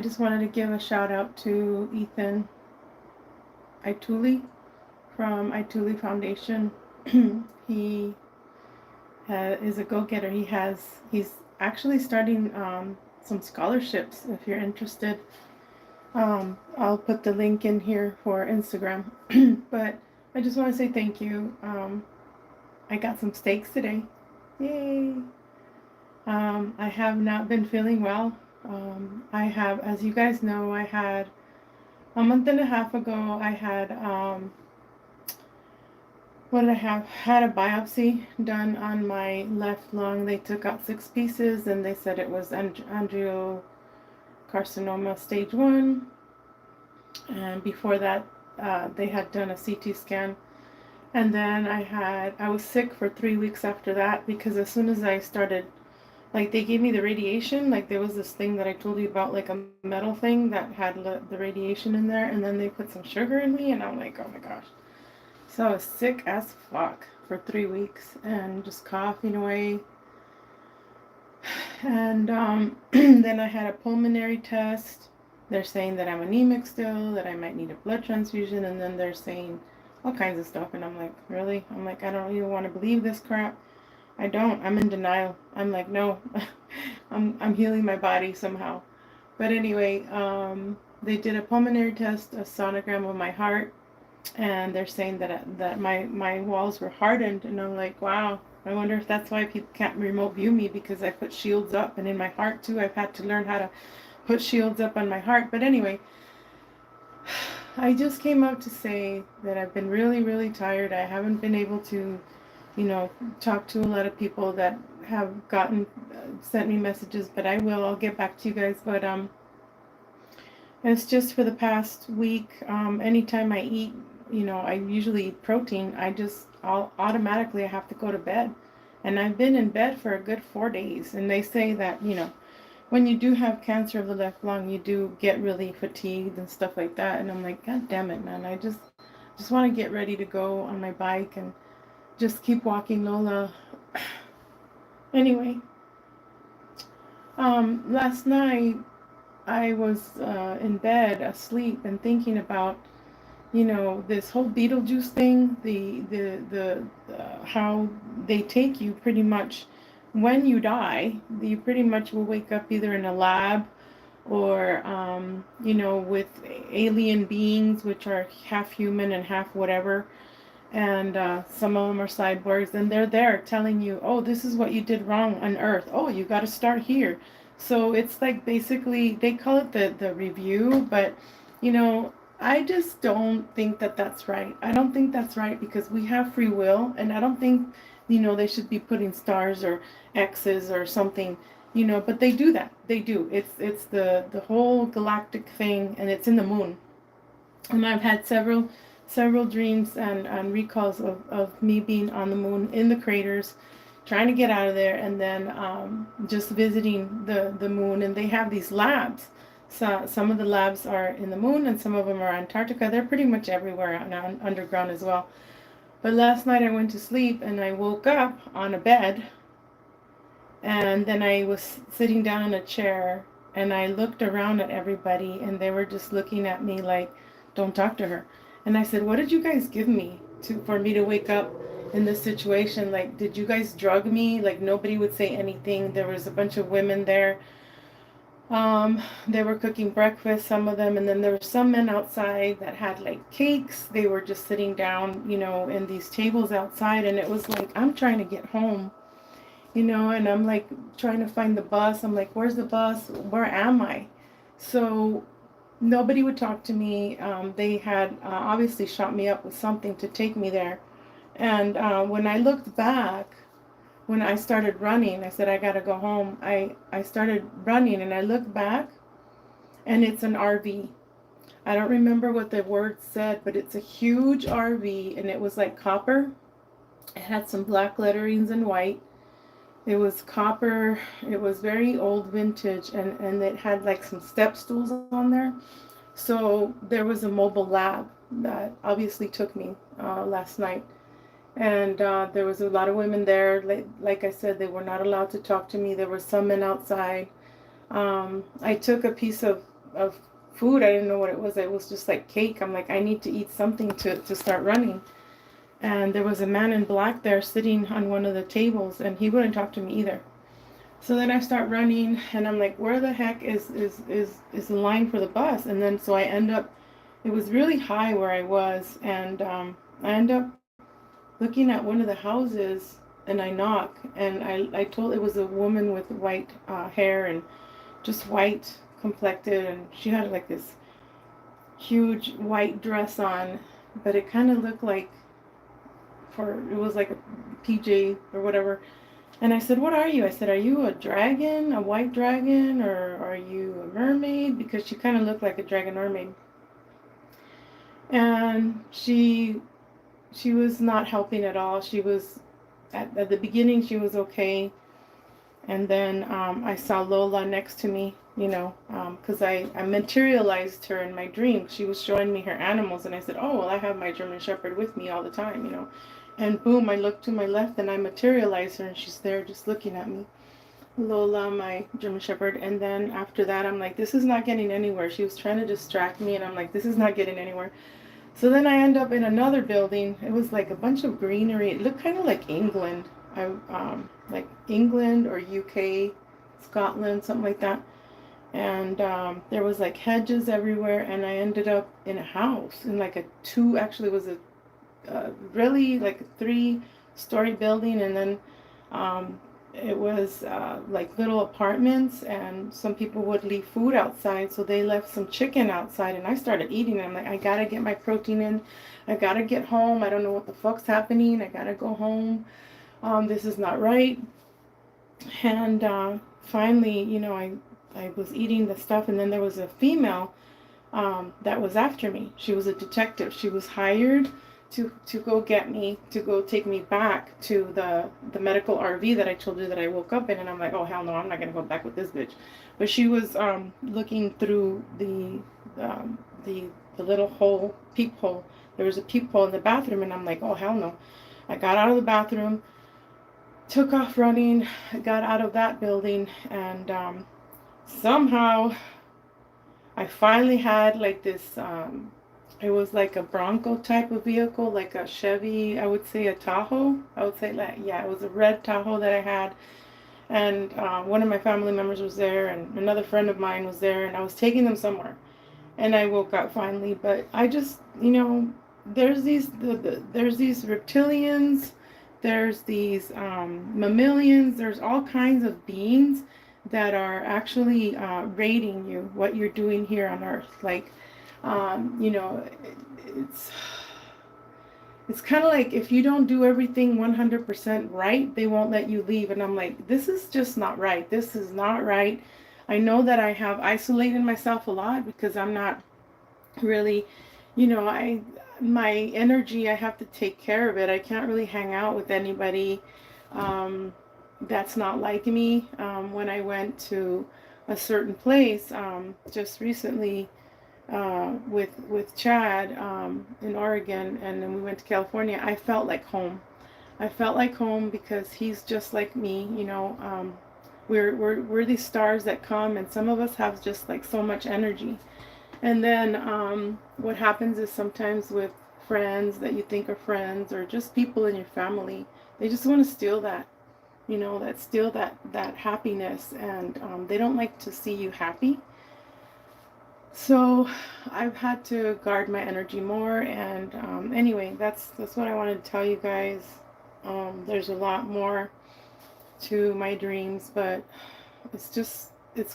just wanted to give a shout out to Ethan Ituli from Ituli Foundation. He is a go-getter. He's actually starting some scholarships. If you're interested, I'll put the link in here for Instagram. But I just want to say thank you. I got some steaks today. Yay! I have not been feeling well. I have, as you guys know, I had a month and a half ago, I had, what did I have? Had a biopsy done on my left lung. They took out 6 pieces and they said it was angiocarcinoma stage 1. And before that, they had done a CT scan. And then I was sick for 3 weeks after that because as soon as I started, like they gave me the radiation, like there was this thing that I told you about, like a metal thing that had the radiation in there, and then they put some sugar in me, and I'm like, oh my gosh. So I was sick as fuck for 3 weeks and just coughing away. And then I had a pulmonary test. They're saying that I'm anemic still, that I might need a blood transfusion, and then they're saying all kinds of stuff, and I'm like, really? I'm like, I don't even want to believe this crap. I don't. I'm in denial. I'm like, no, I'm healing my body somehow. But anyway, they did a pulmonary test, a sonogram of my heart, and they're saying that my walls were hardened, and I'm like, wow. I wonder if that's why people can't remote view me, because I put shields up, and in my heart too. I've had to learn how to put shields up on my heart. But anyway, I just came up to say that I've been really, really tired. I haven't been able to talk to a lot of people that have sent me messages, but I'll get back to you guys. But it's just for the past week, anytime I eat, I usually eat protein, I'll automatically I have to go to bed. And I've been in bed for a good 4 days. And they say that, when you do have cancer of the left lung, you do get really fatigued and stuff like that. And I'm like, God damn it, man. I just want to get ready to go on my bike and just keep walking Lola. Anyway, last night I was in bed asleep and thinking about, this whole Beetlejuice thing, the how they take you pretty much when you die. You pretty much will wake up either in a lab or, with alien beings, which are half human and half whatever. And some of them are cyborgs, and they're there telling you, oh, this is what you did wrong on Earth. Oh, you got to start here. So it's like basically they call it the review, but I just don't think that that's right. I don't think that's right because we have free will, and I don't think they should be putting stars or X's or something. But they do that. They do. It's the whole galactic thing, and it's in the moon. And I've had several dreams and recalls of me being on the moon in the craters, trying to get out of there, and then just visiting the moon. And they have these labs. So some of the labs are in the moon and some of them are Antarctica. They're pretty much everywhere underground as well. But last night I went to sleep and I woke up on a bed, and then I was sitting down in a chair and I looked around at everybody and they were just looking at me like, don't talk to her. And I said, what did you guys give me for me to wake up in this situation? Like, did you guys drug me? Like, nobody would say anything. There was a bunch of women there. They were cooking breakfast, some of them, and then there were some men outside that had like cakes. They were just sitting down, in these tables outside, and it was like, I'm trying to get home, and I'm like trying to find the bus. I'm like, where's the bus? Where am I? So nobody would talk to me. They had obviously shot me up with something to take me there. And when I looked back, when I started running, I said, I gotta go home. I started running and I looked back and it's an RV. I don't remember what the word said, but it's a huge RV and it was like copper. It had some black letterings in white. It was copper. It was very old vintage, and it had like some step stools on there. So there was a mobile lab that obviously took me last night. And there was a lot of women there. Like I said, they were not allowed to talk to me. There were some men outside. I took a piece of of food. I didn't know what it was. It was just like cake. I'm like, I need to eat something to start running. And there was a man in black there sitting on one of the tables, and he wouldn't talk to me either. So then I start running, and I'm like, where the heck is the line for the bus? And then so I end up, it was really high where I was, and I end up looking at one of the houses, and I knock, and I told, it was a woman with white hair and just white complected, and she had like this huge white dress on, but it kind of looked like, for it was like a PJ or whatever. And I said, what are you? I said, are you a dragon, a white dragon, or are you a mermaid? Because she kind of looked like a dragon mermaid. And she was not helping at all. She was, at the beginning, she was okay. And then I saw Lola next to me, because I materialized her in my dream. She was showing me her animals, and I said, oh, well, I have my German Shepherd with me all the time. And boom, I looked to my left, and I materialized her, and she's there just looking at me. Lola, my German Shepherd. And then after that, I'm like, this is not getting anywhere. She was trying to distract me, and I'm like, this is not getting anywhere. So then I end up in another building. It was like a bunch of greenery. It looked kind of like England. Like England or UK, Scotland, something like that. And there was like hedges everywhere. And I ended up in a house, in like actually it was really like a 3-story building. And then it was like little apartments, and some people would leave food outside, so they left some chicken outside, and I started eating it. I'm like, I gotta get my protein in. I gotta get home. I don't know what the fuck's happening. I gotta go home. This is not right. And finally, I was eating the stuff, and then there was a female that was after me. She was a detective. She was hired to go get me, to go take me back to the medical RV that I told you that I woke up in. And I'm like, oh hell no, I'm not gonna go back with this bitch. But she was looking through the little hole, peephole. There was a peephole in the bathroom, and I'm like, oh hell no. I got out of the bathroom, took off running, got out of that building, and somehow I finally had like this, it was like a Bronco type of vehicle, like a Chevy, I would say a Tahoe. I would say, like, yeah, it was a red Tahoe that I had. And one of my family members was there, and another friend of mine was there, and I was taking them somewhere. And I woke up finally, but I just, there's there's these reptilians, there's these mammalians, there's all kinds of beings that are actually rating you, what you're doing here on Earth. Like, it's it's kind of like, if you don't do everything 100% right, they won't let you leave. And I'm like, this is just not right. This is not right. I know that I have isolated myself a lot because I'm not really, my energy, I have to take care of it. I can't really hang out with anybody that's not like me. When I went to a certain place just recently, with Chad in Oregon, and then we went to California, I felt like home. I felt like home because he's just like me. We're these stars that come, and some of us have just like so much energy. And then what happens is, sometimes with friends that you think are friends, or just people in your family, they just want to steal that. Steal that happiness, and they don't like to see you happy. So I've had to guard my energy more. And anyway, that's what I wanted to tell you guys. There's a lot more to my dreams, but it's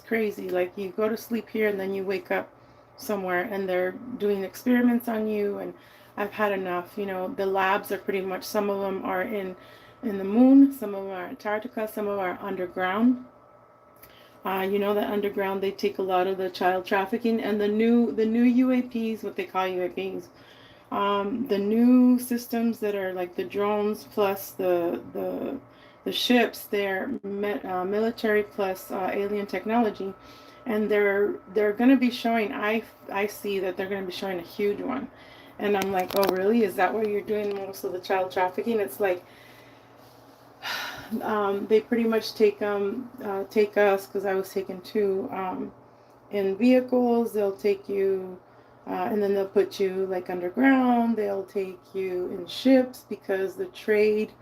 crazy. Like, you go to sleep here, and then you wake up somewhere, and they're doing experiments on you. And I've had enough. The labs are pretty much, some of them are in the moon, some of them are Antarctica, some of them are underground. That underground, they take a lot of the child trafficking. And the new UAPs, what they call UAPs, the new systems that are like the drones plus the ships, they're military plus alien technology. And they're going to be showing, I see that they're going to be showing a huge one. And I'm like, oh really, is that where you're doing most of the child trafficking? It's like, they pretty much take us, because I was taken too, in vehicles. They'll take you, and then they'll put you like underground. They'll take you in ships because the trade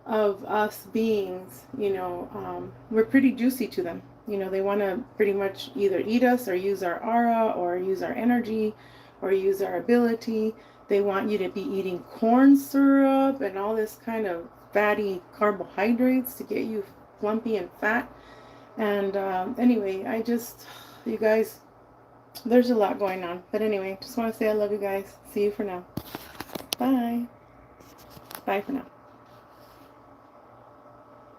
of us beings, we're pretty juicy to them. They want to pretty much either eat us or use our aura or use our energy or use our ability. They want you to be eating corn syrup and all this kind of fatty carbohydrates to get you plumpy and fat. And anyway, you guys, there's a lot going on. But anyway, just want to say I love you guys. See you for now. Bye. Bye for now.